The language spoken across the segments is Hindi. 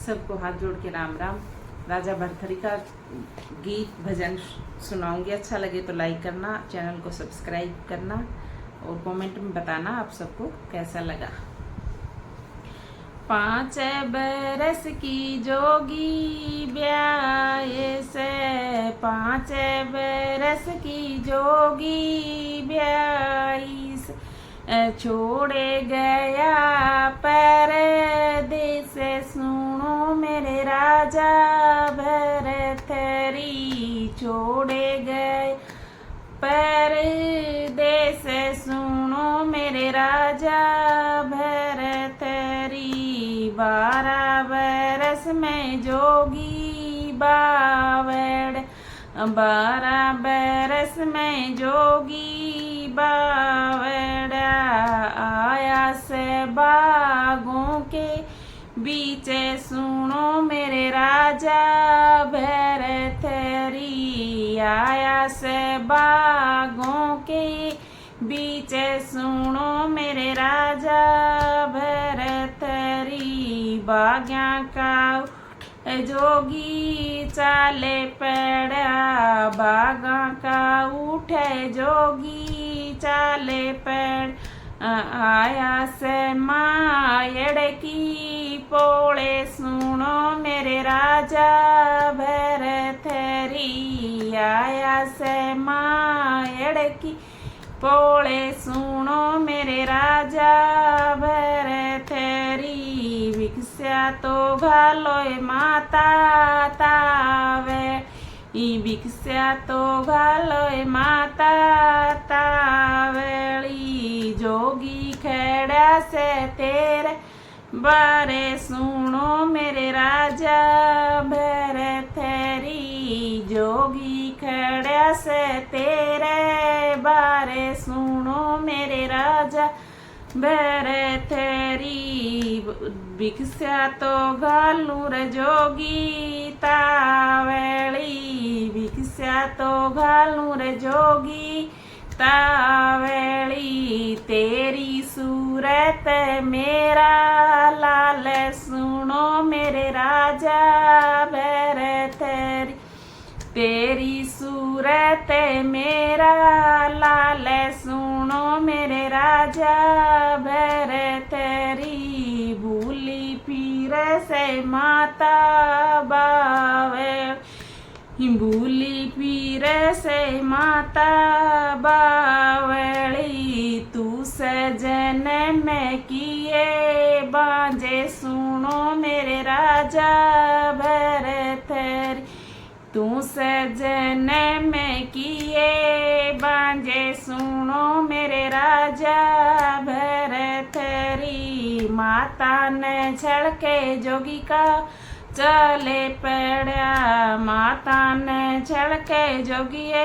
सबको हाथ जोड़ के राम राम। राजा भरथरी का गीत भजन सुनाऊंगी। अच्छा लगे तो लाइक करना, चैनल को सब्सक्राइब करना और कमेंट में बताना आप सबको कैसा लगा। 5 बरस की जोगी ब्याहे से, 5 बरस की जोगी ब्याई से, छोड़े गया परदेस। सुनो मेरे राजा भरथरी, छोड़े गए परदेस। सुनो मेरे राजा भरथरी, 12 बरस में जोगी बावड़, 12 बरस में जोगी बावड़ा, आया से बागों के बीच। सुनो मेरे राजा भरथरी, आया से बागों के बीच। सुनो मेरे राजा भरथरी, बाग्या का जोगी चाले पड़ा, बागा का उठे जोगी चाले पड़। आया से मायड़ की पोले। सुनो मेरे राजा भरथरी, आया से मायड़ की पोले। सुनो मेरे राजा भरथरी, भिक्षा तो घालोय माता तावे, भिक्षा तो घालोय माता तावली। जोगी खड़ा से तेरे बारे। सुनो मेरे राजा भरथरी, जोगी खड़ा से तेरे बारे। सुनो मेरे राजा भरथरी, भिक्षा तो घालू रे जोगी तावली, भिक्षा तो घालू रे जोगी तावली। तेरी सूरत मेरा लाल। सुनो मेरे राजा भरथरी, तेरी सूरत मेरा लाल। सुनो मेरे राजा भरथरी, भूली फिर से माता बावे, भूली फिर से माता बावली। तू सजन में किए बांझे। सुनो मेरे राजा भरथरी, तू सजन में किए बांझे। सुनो मेरे राजा भरथरी, माता ने छड़के जोगी का चले पड़ा, माता ने छड़के जोगिए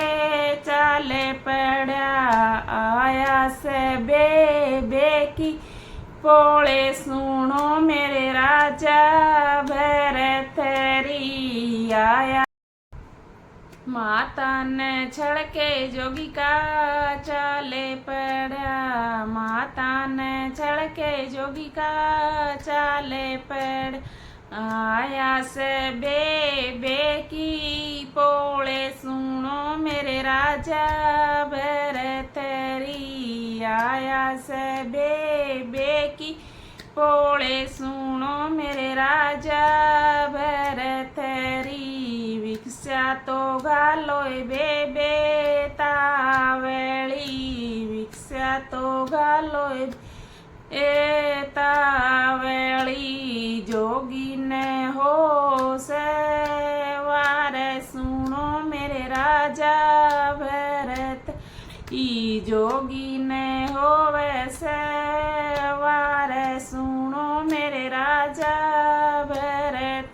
चले पड़ा। आया से बे की पोले। सुनो मेरे राजा भरथरी, आया माता ने छड़के जोगी का चले पड़ा, माता ने छड़के जोगी का चले पड़। आया से बे की पोले। सुनो मेरे राजा भरथरी, आया से बे की पोले। सुनो मेरे राजा भरथरी, भिक्षा तो घालोय बेबे तावली, भिक्षा तो घालोय ए तावली। जोगी ने हो सवार। सुनो मेरे राजा भरत, जोगी ने हो सवार। सुनो मेरे राजा भरत,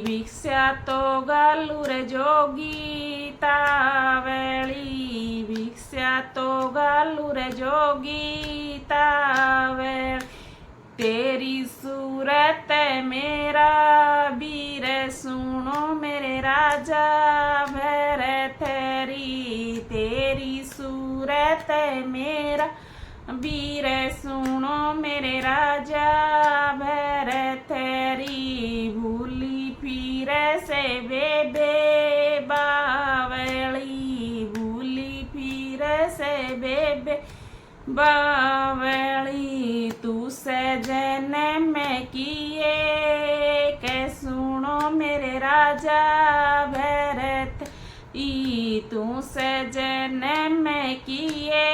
भिक्षा तो घालू रे जोगी तावली, भिक्षा तो घालू रे जोगी तावली। तेरी सूरत मेरा वीर। सुनो मेरे राजा भरथरी, तेरी सूरत मेरा वीर। सुनो मेरे राजा भरथरी, बावली तू सजन में किए कै सुनो मेरे राजा भरत ई तू सजन में किए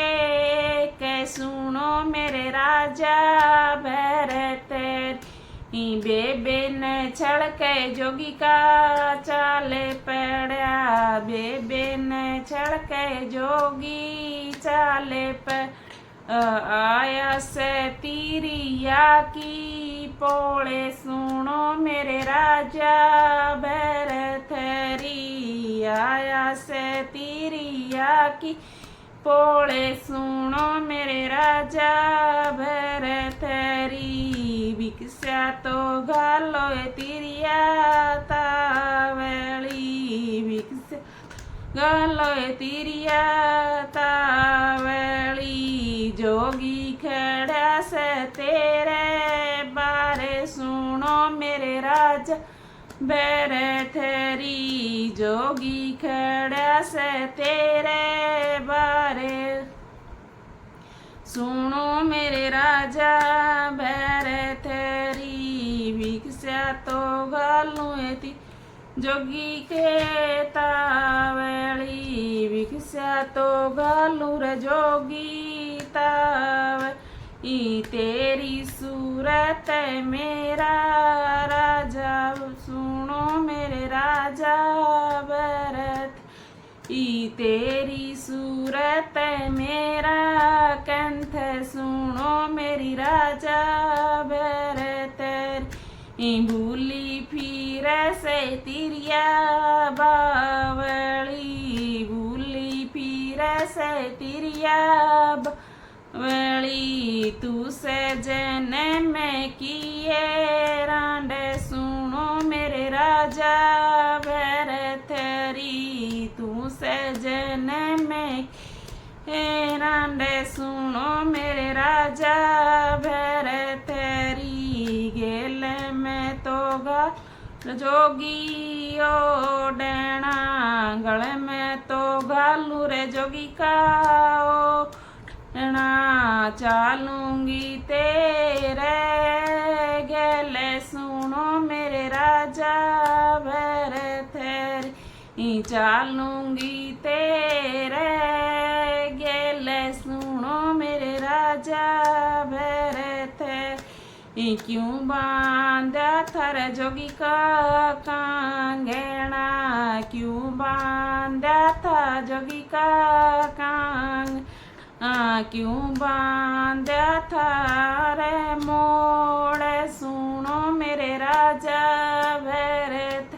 कै सुनो मेरे राजा भरत बेबे न छड़ के जोगी का चाले पड़ा बेबे न छड़ के जोगी चाले पर आया से तीरिया की पोले सुनो मेरे राजा भरथरी आया से तीरिया की पोले सुनो मेरे राजा भरथरी भिक्षा तो घालो तिरिया तावली भिक्षा घालो तिरिया तावली जोगी खड़ा से तेरे बारे सुनो मेरे राजा भरथरी जोगी खड़ा से तेरे बारे सुनो मेरे राजा भरथरी भिक्षा तो घालू थी जोगी के तावली भिक्षा तो घालू रे जोगी तावली तेरी सूरत मेरा राजा सुनो मेरे राजा भरत तेरी सूरत मेरा कंठ सुनो मेरी राजा भरत भूली फिर से तिरिया बावली भूली फिर से तिरिया बावली तू सजन में किए रांड सुनो मेरे राजा भरथरी तू सजन में रांड सुनो मेरे राजा भरथरी गेल में तो गा जोगी ओ डैना गल में तो घालू रे जोगी का ओ डैना चालूंगी तेरे गेले सुनो मेरे राजा भरथरी चालूंगी तेरे गेले सुनो मेरे राजा भरथरी क्यों बांधा थर जोगी का कांगेना क्यों बांधा था जोगी का कांग क्यों बांधा था रे मोड़े सुनो मेरे राजा भरत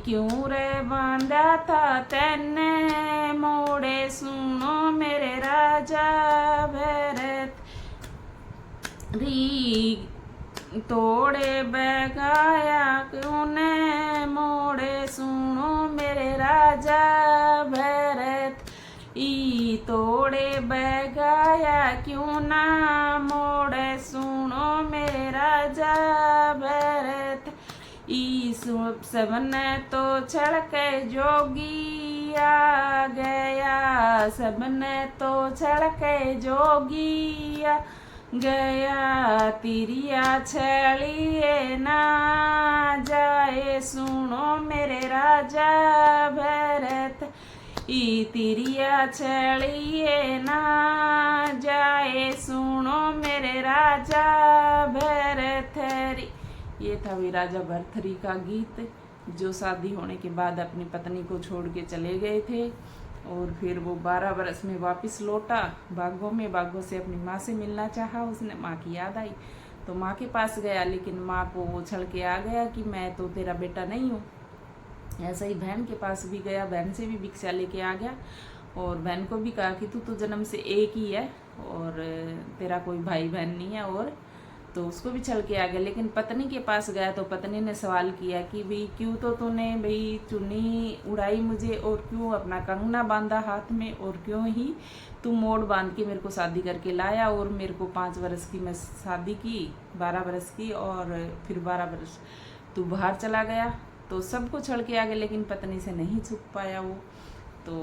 क्यों रे बांधा था तेने मोड़े सुनो मेरे राजा भरत री तोड़े बगाया क्यों ने मोड़े सुनो मेरे राजा भरत तोड़े बगाया क्यों ना मोड़े सुनो मेरे राजा भरत सबने तो छड़के जोगी आ गया सबने तो छड़के जोगी आ गया तिरिया छलिए ना जाए सुनो मेरे राजा भरत तिरिया छलिए ना जाए सुनो मेरे राजा भरथरी। ये था भी राजा भरथरी का गीत जो शादी होने के बाद अपनी पत्नी को छोड़ के चले गए थे और फिर वो 12 बरस में वापस लौटा बागों से अपनी माँ से मिलना चाहा। उसने माँ की याद आई तो माँ के पास गया, लेकिन माँ को वो छड़ के आ गया कि मैं तो तेरा बेटा नहीं हूँ। ऐसा ही बहन के पास भी गया, बहन से भी भिक्षा लेके आ गया और बहन को भी कहा कि तू तो जन्म से एक ही है और तेरा कोई भाई बहन नहीं है, और तो उसको भी छल के आ गया। लेकिन पत्नी के पास गया तो पत्नी ने सवाल किया कि भाई क्यों तो तूने भाई चुन्नी उड़ाई मुझे, और क्यों अपना कंगना बांधा हाथ में, और क्यों ही तू मोड़ बांध के मेरे को शादी करके लाया, और मेरे को 5 वर्ष की मैं शादी की, 12 वर्ष की, और फिर 12 वर्ष तू बाहर चला गया। तो सबको छड़ के आ गया, लेकिन पत्नी से नहीं छुप पाया वो। तो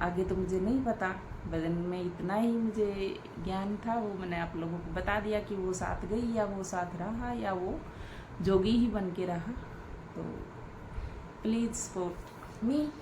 आगे तो मुझे नहीं पता। भजन में इतना ही मुझे ज्ञान था, वो मैंने आप लोगों को बता दिया कि वो साथ गई या वो साथ रहा या वो जोगी ही बन के रहा। तो प्लीज़ सपोर्ट मी।